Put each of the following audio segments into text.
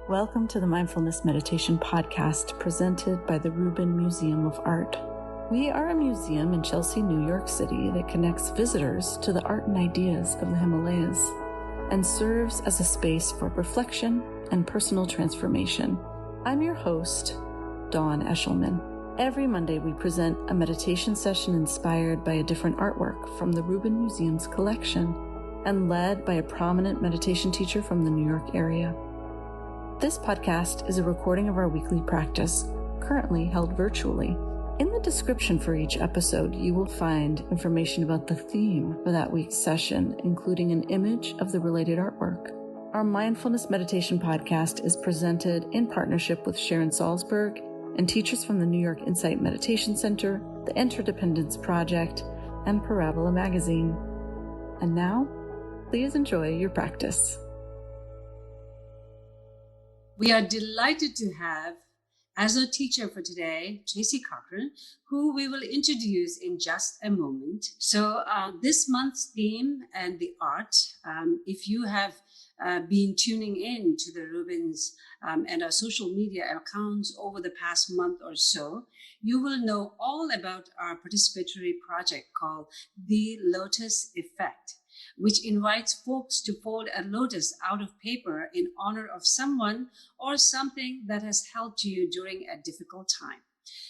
Welcome to the Mindfulness Meditation Podcast presented by the Rubin Museum of Art. We are a museum in Chelsea, New York City that connects visitors to the art and ideas of the Himalayas and serves as a space for reflection and personal transformation. I'm your host, Dawn Eshelman. Every Monday we present a meditation session inspired by a different artwork from the Rubin Museum's collection and led by a prominent meditation teacher from the New York area. This podcast is a recording of our weekly practice, currently held virtually. In the description for each episode, you will find information about the theme for that week's session, including an image of the related artwork. Our Mindfulness Meditation Podcast is presented in partnership with Sharon Salzberg and teachers from the New York Insight Meditation Center, the Interdependence Project, and Parabola Magazine. And now, please enjoy your practice. We are delighted to have as our teacher for today, Tracy Cochran, who we will introduce in just a moment. So this month's theme and the art, if you have been tuning in to the Rubins and our social media accounts over the past month or so, you will know all about our participatory project called The Lotus Effect, which invites folks to fold a lotus out of paper in honor of someone or something that has helped you during a difficult time.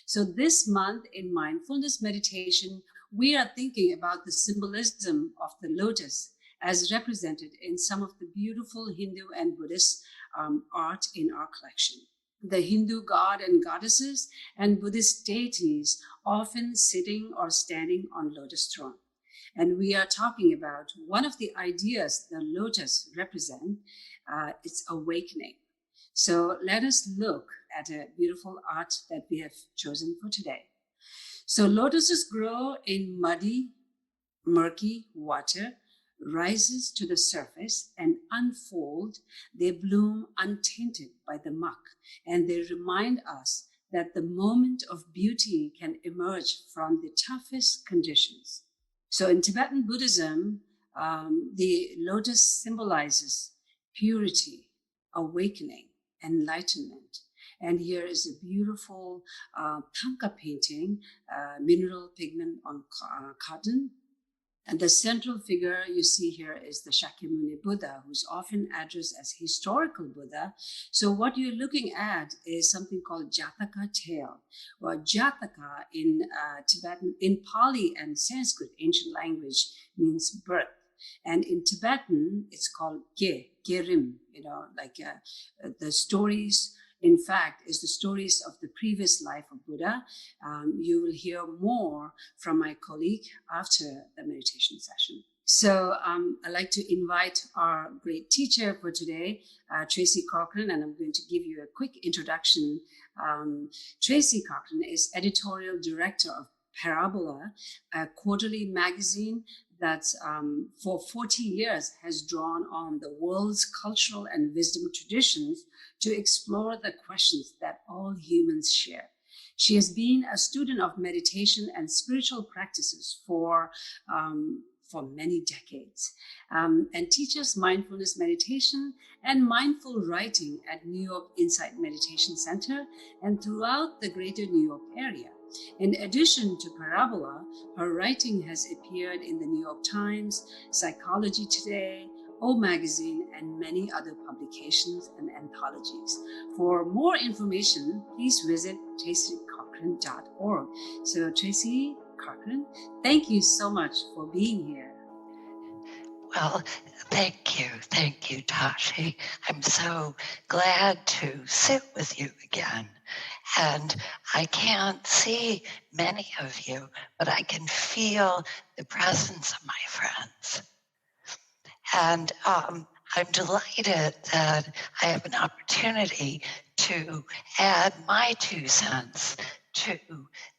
So this month in mindfulness meditation, we are thinking about the symbolism of the lotus as represented in some of the beautiful Hindu and Buddhist art in our collection. The Hindu god and goddesses and Buddhist deities often sitting or standing on lotus throne. And we are talking about one of the ideas the lotus represent, it's awakening. So let us look at a beautiful art that we have chosen for today. So lotuses grow in muddy, murky water, rises to the surface and unfold. They bloom untainted by the muck, and they remind us that the moment of beauty can emerge from the toughest conditions. So in Tibetan Buddhism, the lotus symbolizes purity, awakening, enlightenment. And here is a beautiful Thangka painting, mineral pigment on cotton. And the central figure you see here is the Shakyamuni Buddha, who's often addressed as historical Buddha. So what you're looking at is something called Jataka tale, or Jataka in Tibetan, in Pali and Sanskrit, ancient language, means birth. And in Tibetan, it's called Gerim, the stories. In fact, is the stories of the previous life of Buddha. You will hear more from my colleague after the meditation session. So I'd like to invite our great teacher for today, Tracy Cochran, and I'm going to give you a quick introduction. Tracy Cochran is editorial director of Parabola, a quarterly magazine that for 40 years has drawn on the world's cultural and wisdom traditions to explore the questions that all humans share. She has been a student of meditation and spiritual practices for many decades, and teaches mindfulness meditation and mindful writing at New York Insight Meditation Center and throughout the greater New York area. In addition to Parabola, her writing has appeared in the New York Times, Psychology Today, O Magazine, and many other publications and anthologies. For more information, please visit tracycochran.org. So Tracy Cochran, thank you so much for being here. Well, thank you, Tashi. I'm so glad to sit with you again. And I can't see many of you, but I can feel the presence of my friends. And I'm delighted that I have an opportunity to add my 2 cents to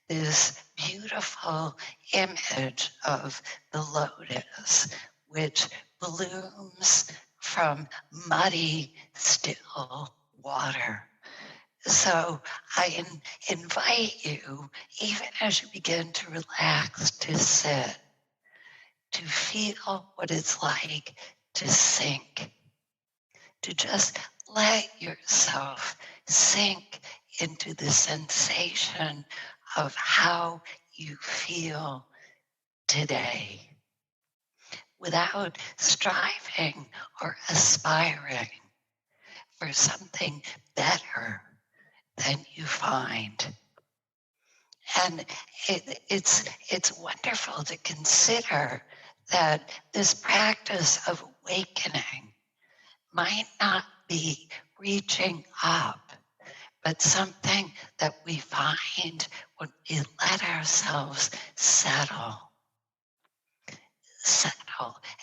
this beautiful image of the lotus, which blooms from muddy, still water. So I invite you, even as you begin to relax, to sit, to feel what it's like to sink, to just let yourself sink into the sensation of how you feel today without striving or aspiring for something better than you find. And it's wonderful to consider that this practice of awakening might not be reaching up, but something that we find when we let ourselves settle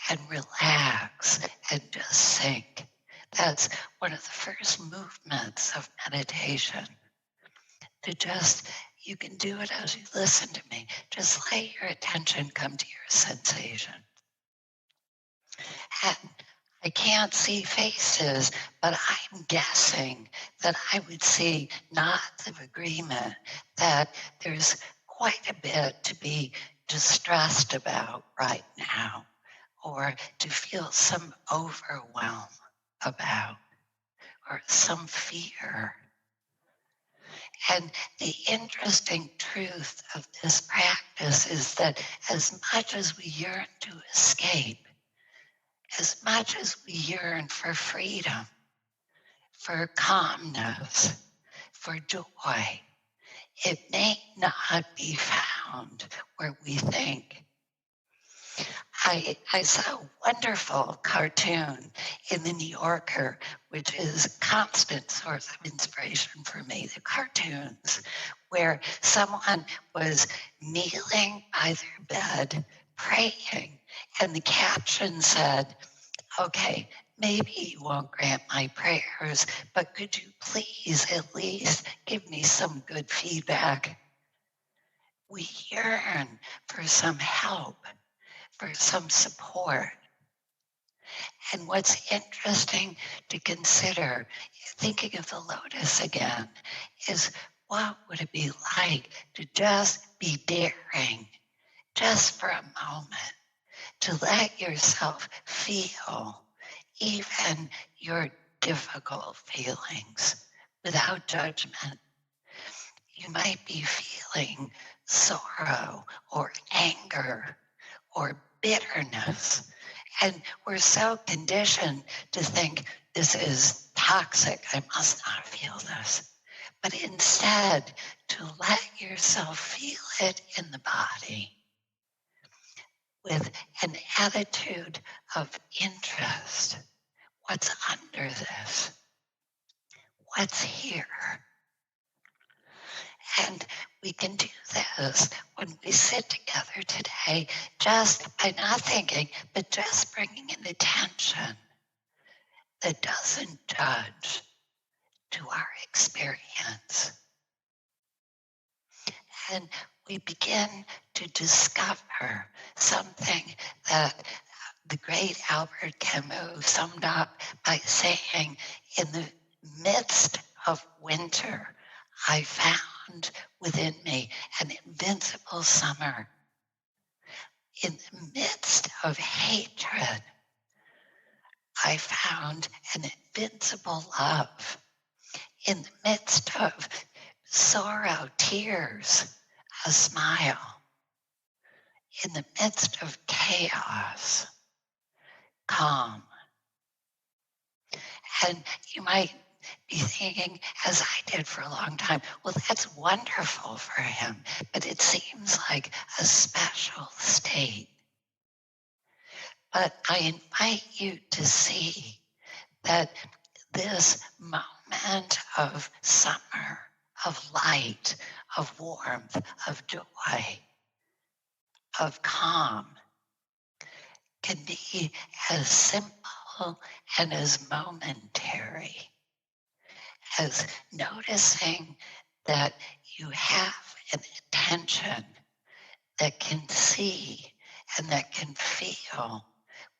and relax and just sink. That's one of the first movements of meditation. You can do it as you listen to me. Just let your attention come to your sensation. And I can't see faces, but I'm guessing that I would see nods of agreement that there's quite a bit to be distressed about right now, or to feel some overwhelm about, or some fear. And the interesting truth of this practice is that as much as we yearn to escape, as much as we yearn for freedom, for calmness, for joy, it may not be found where we think. I saw a wonderful cartoon in the New Yorker, which is a constant source of inspiration for me, the cartoons, where someone was kneeling by their bed praying, and the caption said, okay, maybe you won't grant my prayers, but could you please at least give me some good feedback? We yearn for some help, for some support. And what's interesting to consider, thinking of the lotus again, is what would it be like to just be daring, just for a moment, to let yourself feel even your difficult feelings without judgment. You might be feeling sorrow or anger or bitterness. And we're so conditioned to think this is toxic, I must not feel this. But instead, to let yourself feel it in the body with an attitude of interest. What's under this? What's here? And we can do this when we sit together today, just by not thinking, but just bringing an attention that doesn't judge to our experience. And we begin to discover something that the great Albert Camus summed up by saying, in the midst of winter, I found within me an invincible summer. In the midst of hatred, I found an invincible love. In the midst of sorrow, tears, a smile. In the midst of chaos, calm. And you might be thinking, as I did for a long time, well, that's wonderful for him, but it seems like a special state. But I invite you to see that this moment of summer, of light, of warmth, of joy, of calm, can be as simple and as momentary as noticing that you have an attention that can see and that can feel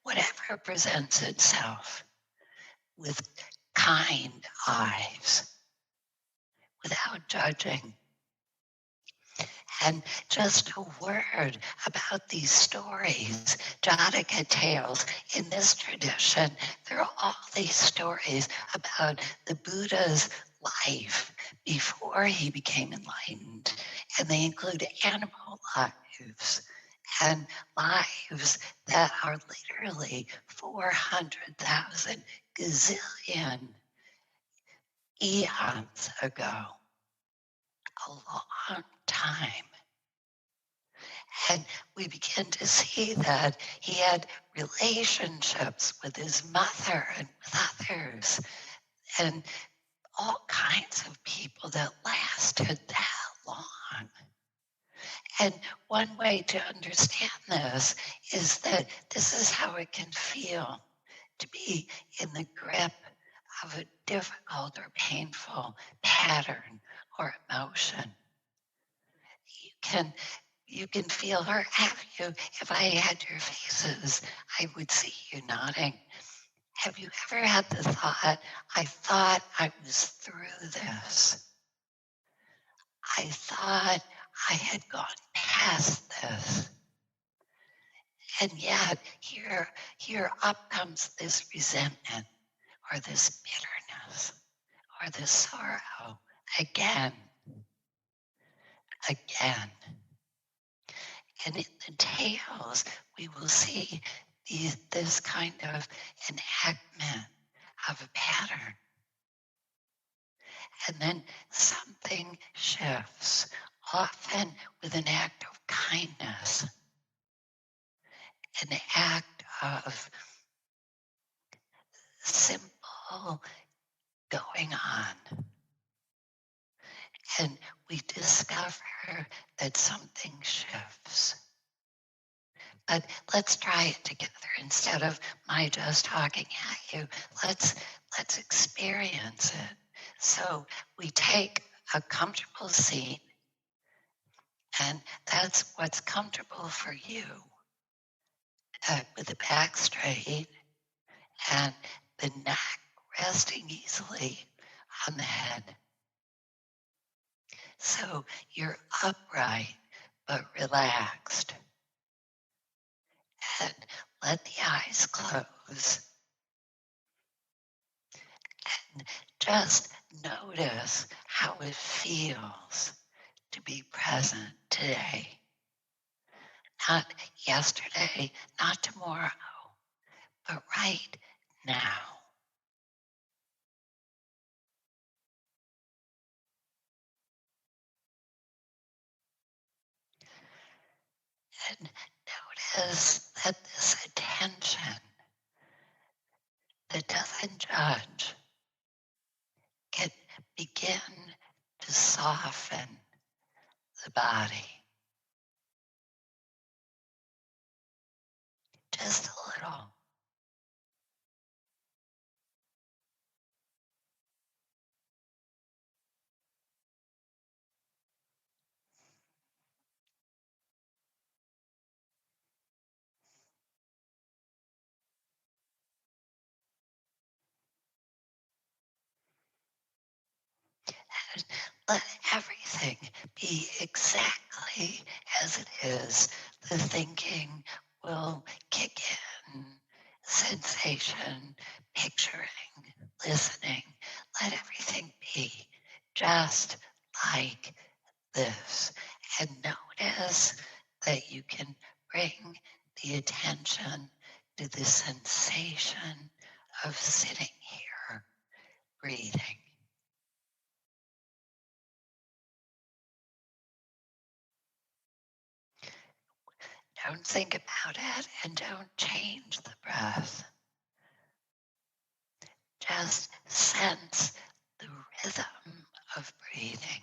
whatever presents itself with kind eyes, without judging. And just a word about these stories, Jataka tales. In this tradition, there are all these stories about the Buddha's life before he became enlightened. And they include animal lives and lives that are literally 400,000 gazillion eons ago, a long time. And we begin to see that he had relationships with his mother and with others and all kinds of people that lasted that long. And one way to understand this is that this is how it can feel to be in the grip of a difficult or painful pattern or emotion. You can feel, or have you, if I had your faces, I would see you nodding. Have you ever had the thought, I thought I was through this? I thought I had gone past this. And yet here up comes this resentment or this bitterness or this sorrow again. And in the tales, we will see this kind of enactment of a pattern. And then something shifts, often with an act of kindness, an act of simple going on. And we discover that something shifts. But let's try it together instead of my just talking at you. Let's experience it. So we take a comfortable seat, and that's what's comfortable for you, with the back straight and the neck resting easily on the head. So you're upright but relaxed. And let the eyes close. And just notice how it feels to be present today. Not yesterday, not tomorrow, but right now. And notice that this attention that doesn't judge can begin to soften the body. Just a little. And let everything be exactly as it is. The thinking will kick in, sensation, picturing, listening. Let everything be just like this. And notice that you can bring the attention to the sensation of sitting here, breathing. Don't think about it and don't change the breath. Just sense the rhythm of breathing.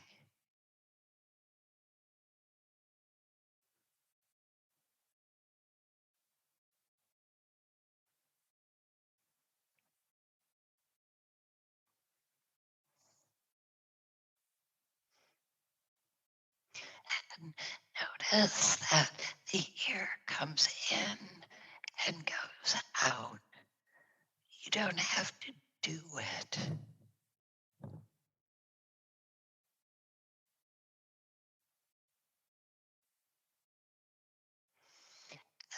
And notice that the air comes in and goes out. You don't have to do it.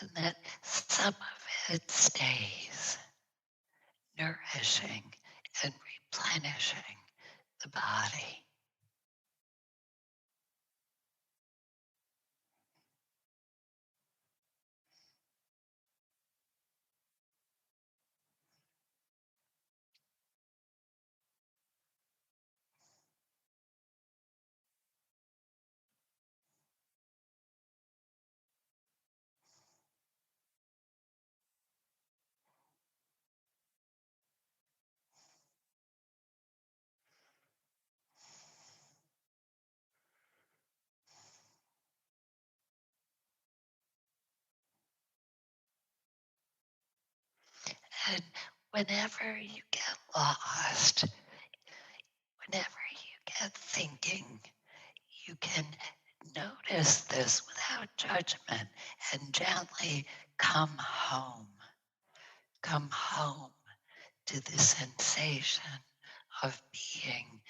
and that some of it stays, nourishing and replenishing the body. And whenever you get lost, whenever you get thinking, you can notice this without judgment and gently come home. Come home to the sensation of being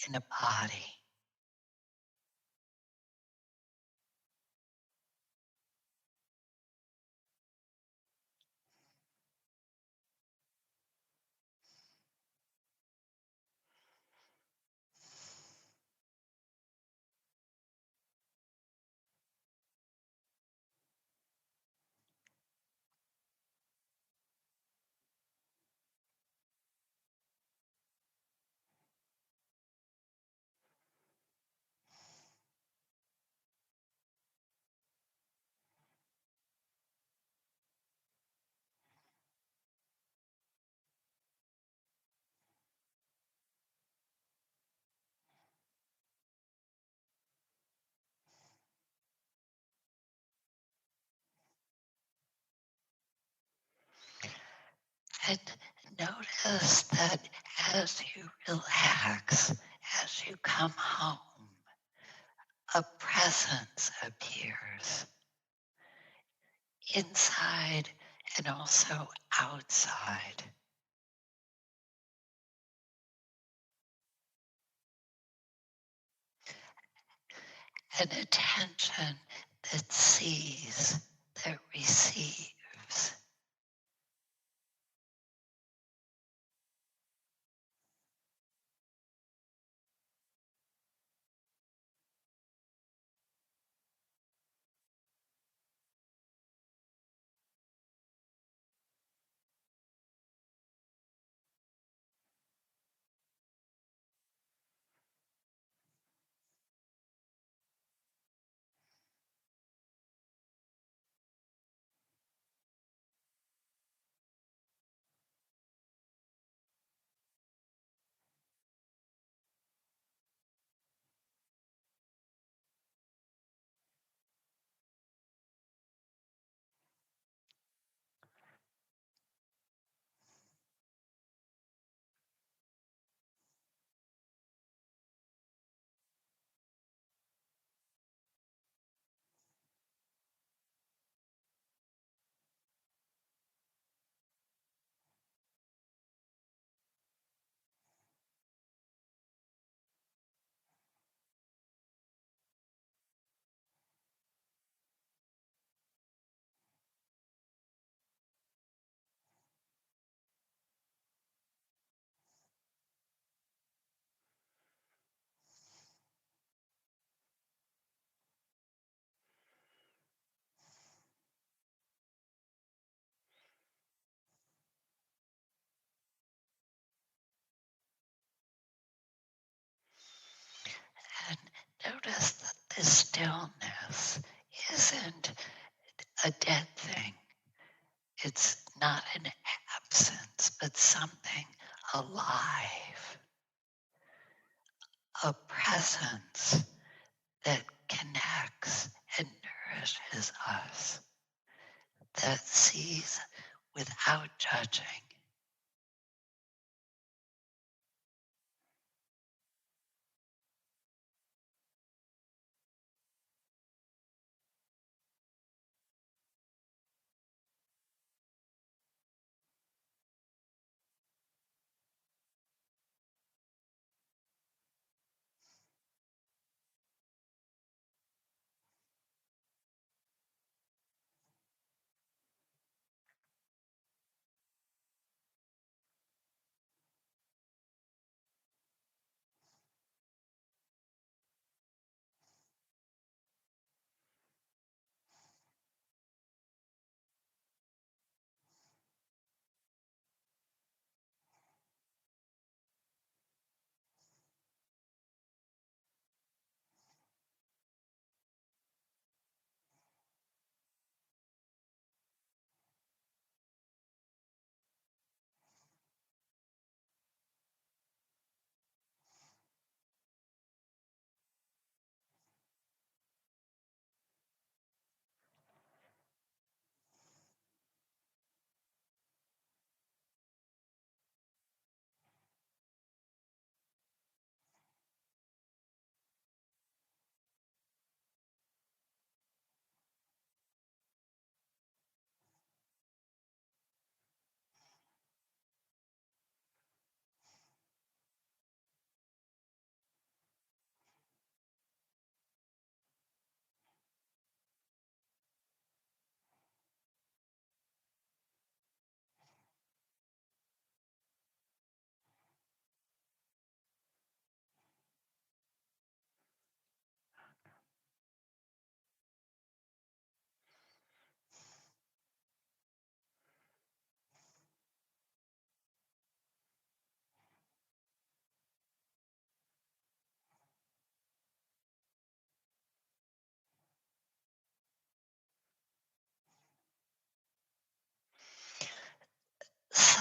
in a body. And notice that as you relax, as you come home, a presence appears inside and also outside. An attention that sees, that receives. And notice that this stillness isn't a dead thing. It's not an absence, but something alive. A presence that connects and nourishes us, that sees without judging.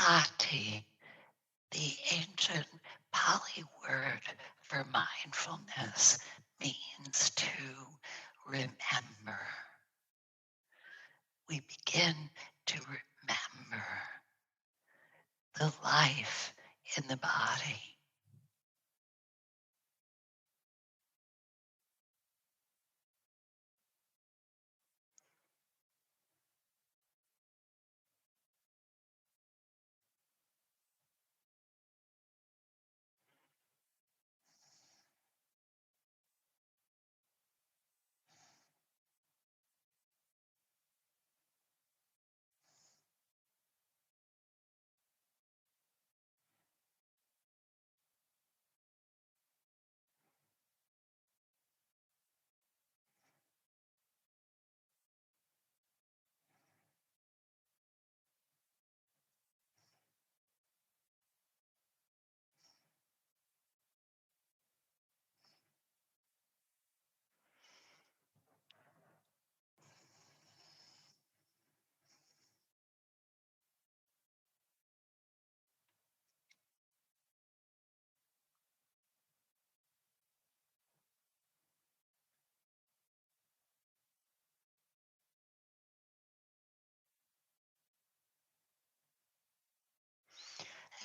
sati, the ancient Pali word for mindfulness, means to remember. We begin to remember the life in the body.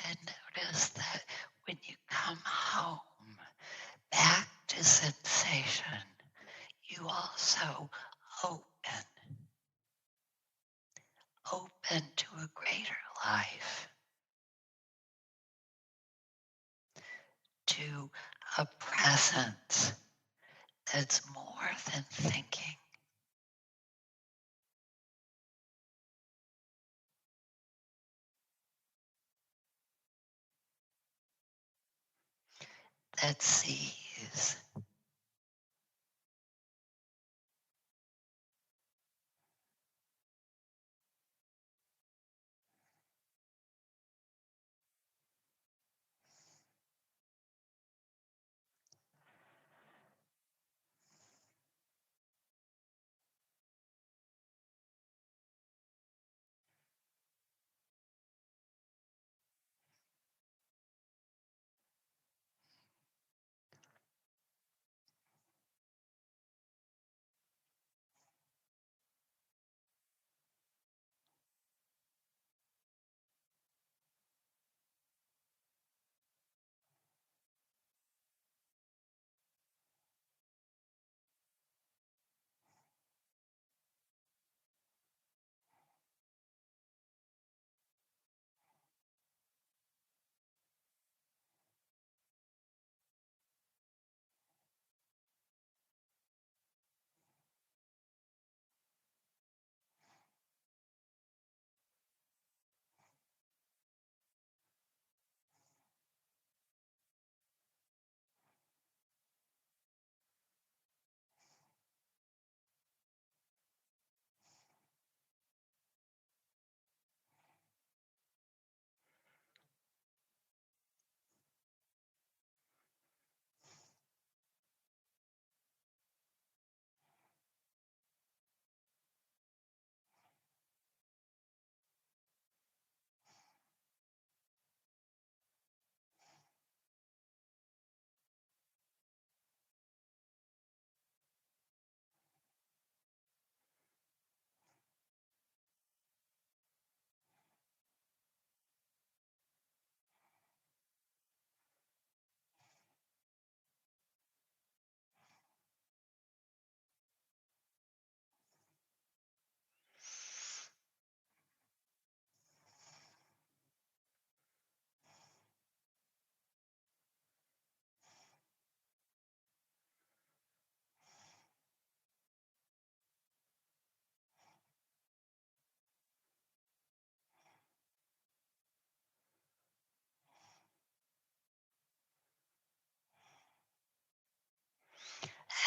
And notice that when you come home, back to sensation, you also open, open to a greater life, to a presence that's more than thinking, that sees.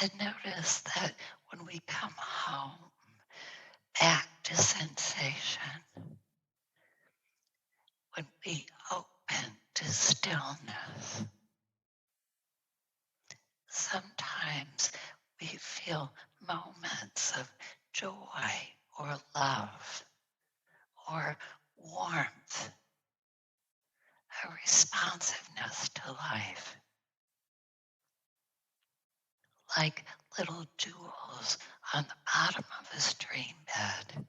And notice that when we come home, back to sensation, when we open to stillness, sometimes we feel moments of joy or love or warmth responsiveness to life, like little jewels on the bottom of a stream bed.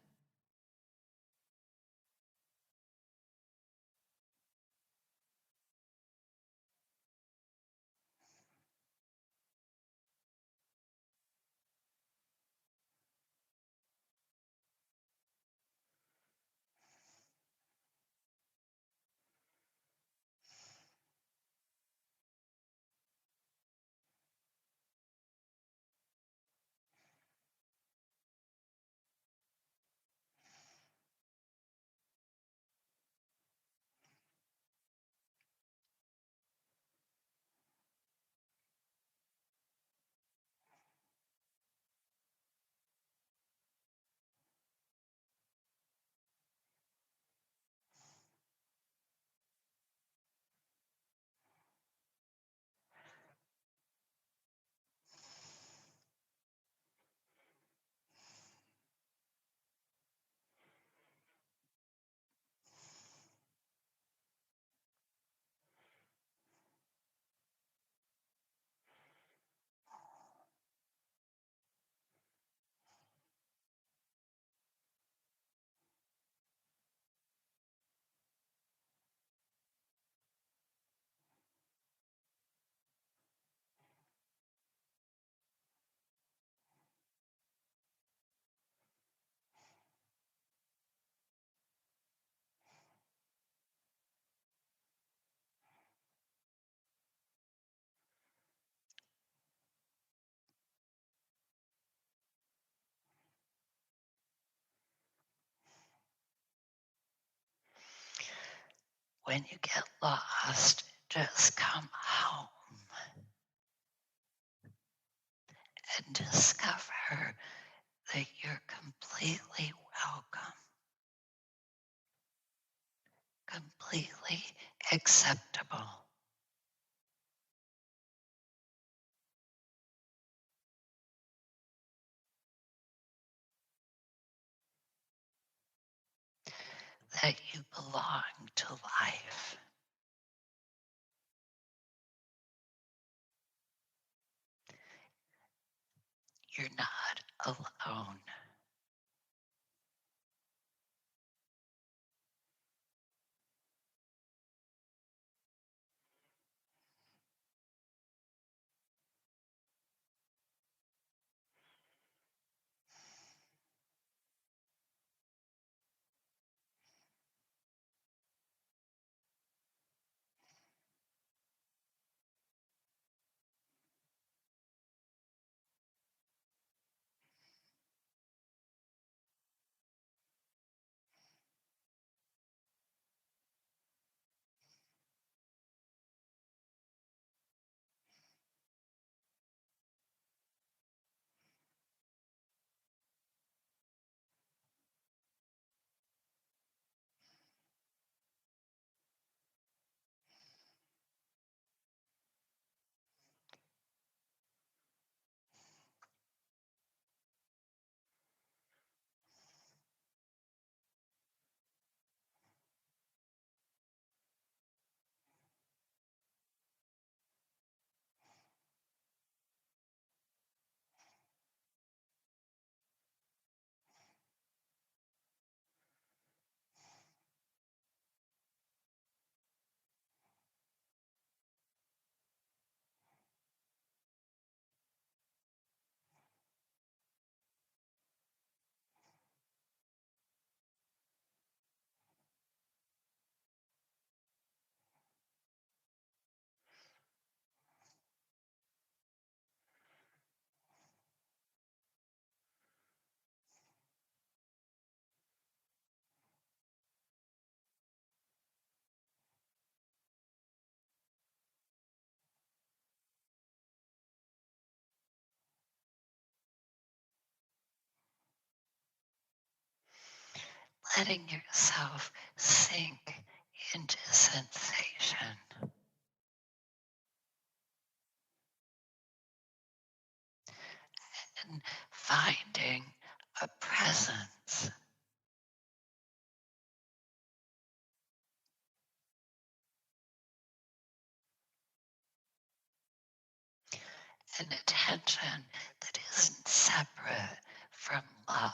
When you get lost, just come home and discover that you're completely welcome, completely acceptable. That you belong to life. You're not alone. Letting yourself sink into sensation. And finding a presence. an attention that isn't separate from love.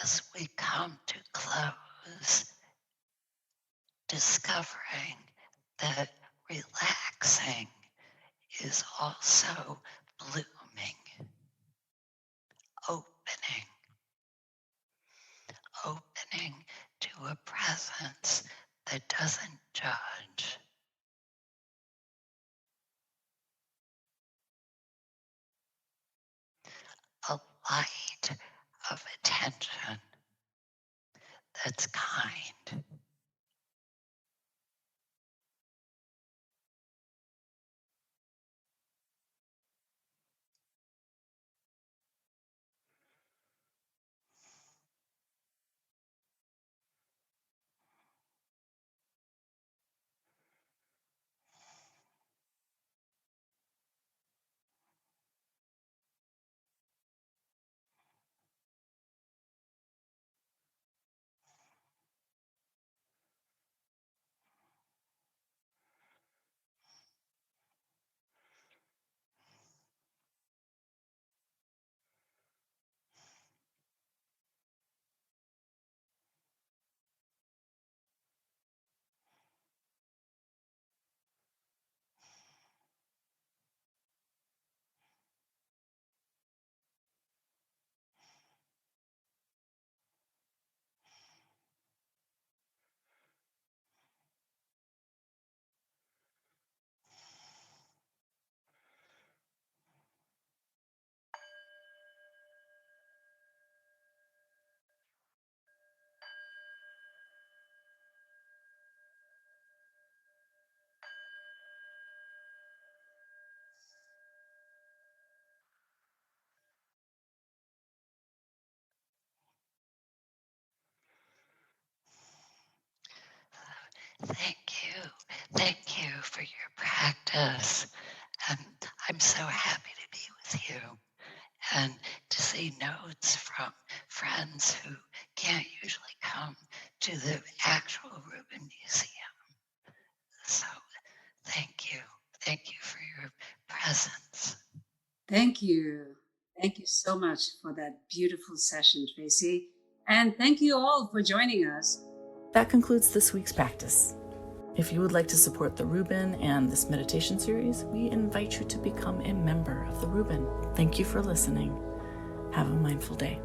As we come to close, discovering that relaxing is also blooming, opening to a presence that doesn't judge. A light of attention that's kind. Thank you for your practice. And I'm so happy to be with you and to see notes from friends who can't usually come to the actual Rubin Museum. So thank you. Thank you for your presence. Thank you. Thank you so much for that beautiful session, Tracy. And thank you all for joining us. That concludes this week's practice. If you would like to support the Rubin and this meditation series, we invite you to become a member of the Rubin. Thank you for listening. Have a mindful day.